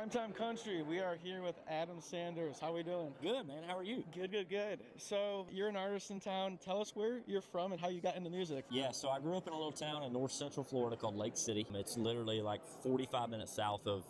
Primetime Country. We are here with Adam Sanders. How are we doing? Good, man. How are you? Good. So you're an artist in town. Tell us where you're from and how you got into music. Yeah, so I grew up in a little town in north central Florida called Lake City. It's literally like 45 minutes south of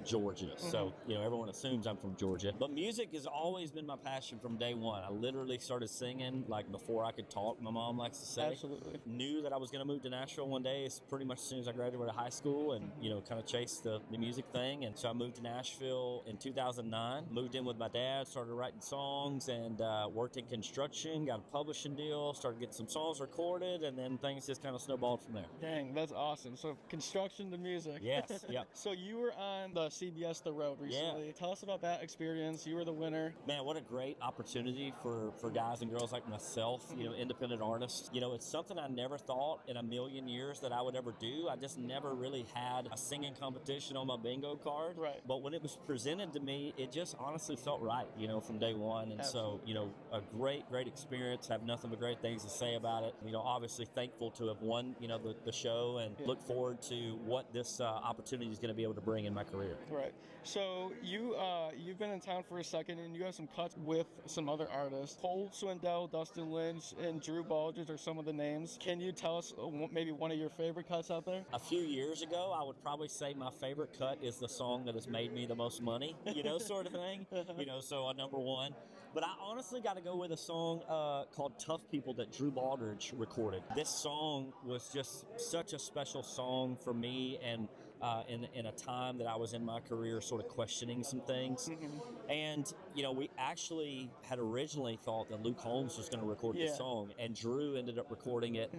Georgia. So, everyone assumes I'm from Georgia. But music has always been my passion from day one. I literally started singing like before I could talk, my mom likes to say. Absolutely. Knew that I was going to move to Nashville one day. It's pretty much as soon as I graduated high school and, kind of chased the music thing. And so I moved to Nashville in 2009, moved in with my dad, started writing songs and worked in construction, got a publishing deal, started getting some songs recorded, and then things just kind of snowballed from there. Dang, that's awesome. So construction to music. Yes, yep. So you were on the CBS The Road recently. Yeah. Tell us about that experience. You were the winner. Man, what a great opportunity for guys and girls like myself, independent artists. It's something I never thought in a million years that I would ever do. I just never really had a singing competition on my bingo card. Right. But when it was presented to me, it just honestly felt right, from day one. And Absolutely. so, a great experience. Have nothing but great things to say about it. Obviously thankful to have won, the show and look forward to what this opportunity is going to be able to bring in my career. Right. So you've been in town for a second, and you have some cuts with some other artists. Cole Swindell, Dustin Lynch, and Drew Baldridge are some of the names. Can you tell us maybe one of your favorite cuts out there? A few years ago, I would probably say my favorite cut is the song that has made me the most money, sort of thing. So number one. But I honestly got to go with a song called Tough People that Drew Baldridge recorded. This song was just such a special song for me, and in a time that I was in my career sort of questioning some things. And, we actually had originally thought that Luke Holmes was going to record this song, and Drew ended up recording it.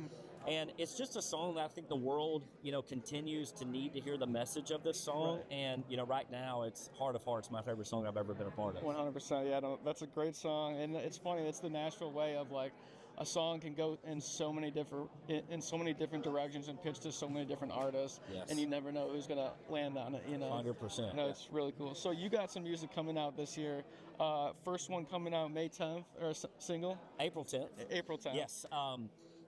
And it's just a song that I think the world, continues to need to hear the message of this song. Right. And, right now, it's Heart of Hearts, my favorite song I've ever been a part of. 100%. Yeah, no, that's a great song. And it's funny. It's the Nashville way of like, a song can go in so many different directions and pitch to so many different artists, and you never know who's gonna land on it. 100%. No, it's really cool. So you got some music coming out this year. First one coming out May 10th, or single? April 10th. April 10th. Yes.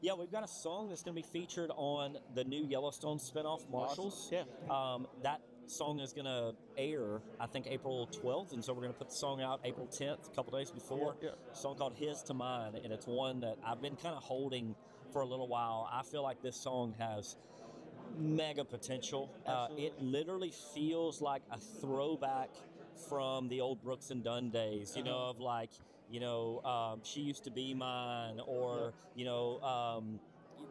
We've got a song that's going to be featured on the new Yellowstone spinoff, Marshalls. Awesome. Yeah. That song is going to air, I think, April 12th, and so we're going to put the song out April 10th, a couple days before. A song called His to Mine, and it's one that I've been kind of holding for a little while. I feel like this song has mega potential. It literally feels like a throwback from the old Brooks and Dunn days, of like, She Used to Be Mine, or,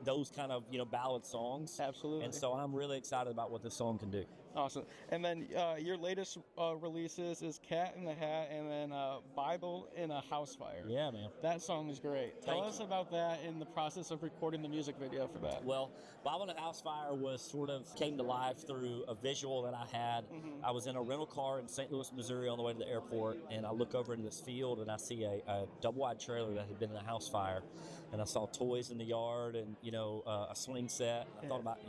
those kind of, ballad songs. Absolutely. And so I'm really excited about what this song can do. Awesome. And then your latest releases is Cat in the Hat and then Bible in a House Fire. Yeah, man. That song is great. Tell us about that in the process of recording the music video for that. Well, Bible in a House Fire came to life through a visual that I had. I was in a rental car in St. Louis, Missouri on the way to the airport, and I look over into this field and I see a double-wide trailer that had been in a house fire. And I saw toys in the yard and, a swing set. I thought about,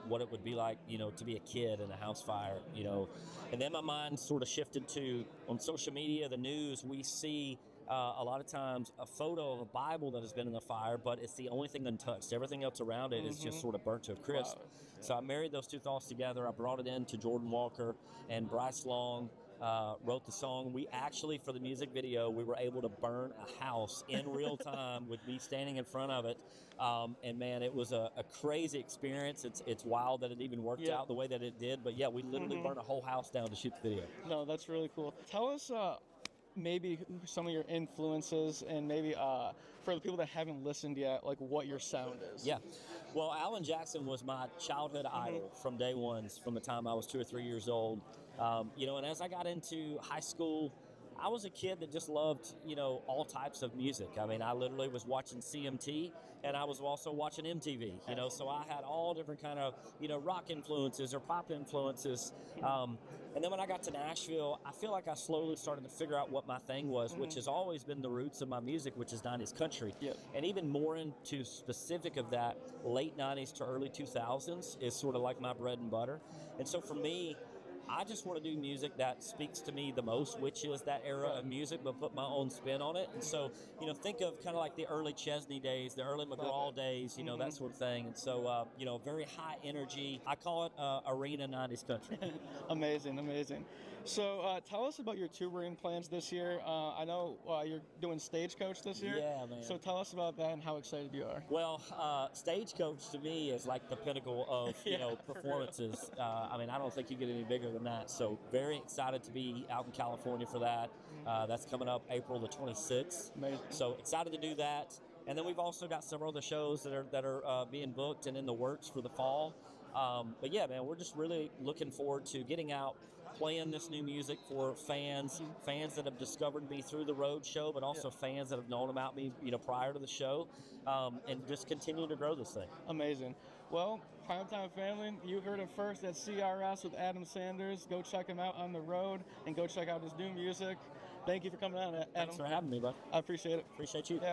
what it would be like, to be a kid in a house fire, and then my mind sort of shifted to, on social media, the news, we see a lot of times a photo of a Bible that has been in the fire, but it's the only thing untouched. Everything else around it is just sort of burnt to a crisp. Wow. So I married those two thoughts together. I brought it in to Jordan Walker, and Bryce Long wrote the song. We actually, for the music video, we were able to burn a house in real time with me standing in front of it. And man, it was a crazy experience. It's wild that it even worked out the way that it did. But yeah, we literally burned a whole house down to shoot the video. No, that's really cool. Tell us maybe some of your influences, and maybe for the people that haven't listened yet, like what your sound is. Yeah. Well, Alan Jackson was my childhood idol from day one, from the time I was 2 or 3 years old. And as I got into high school, I was a kid that just loved, all types of music. I mean, I literally was watching CMT, and I was also watching MTV, so I had all different kind of, rock influences or pop influences. And then when I got to Nashville, I feel like I slowly started to figure out what my thing was, which has always been the roots of my music, which is 90s country. And even more into specific of that, late 90s to early 2000s is sort of like my bread and butter. And so for me, I just want to do music that speaks to me the most, which is that era of music, but put my own spin on it. And so, think of kind of like the early Chesney days, the early McGraw days, that sort of thing. And so, very high energy. I call it arena 90s country. Amazing, amazing. So tell us about your touring plans this year. I know you're doing Stagecoach this year. Yeah, man. So tell us about that and how excited you are. Well, Stagecoach to me is like the pinnacle of performances. I don't think you get any bigger than that. So very excited to be out in California for that. That's coming up April the 26th. Amazing. So excited to do that. And then we've also got several other shows that are being booked and in the works for the fall. But yeah, man, we're just really looking forward to getting out, playing this new music for fans that have discovered me through the road show, but also fans that have known about me, prior to the show, and just continue to grow this thing. Amazing. Well, Primetime family, you heard it first at CRS with Adam Sanders. Go check him out on the road and go check out his new music. Thank you for coming on, Adam. Thanks for having me, bud. I appreciate it. Appreciate you. Yeah.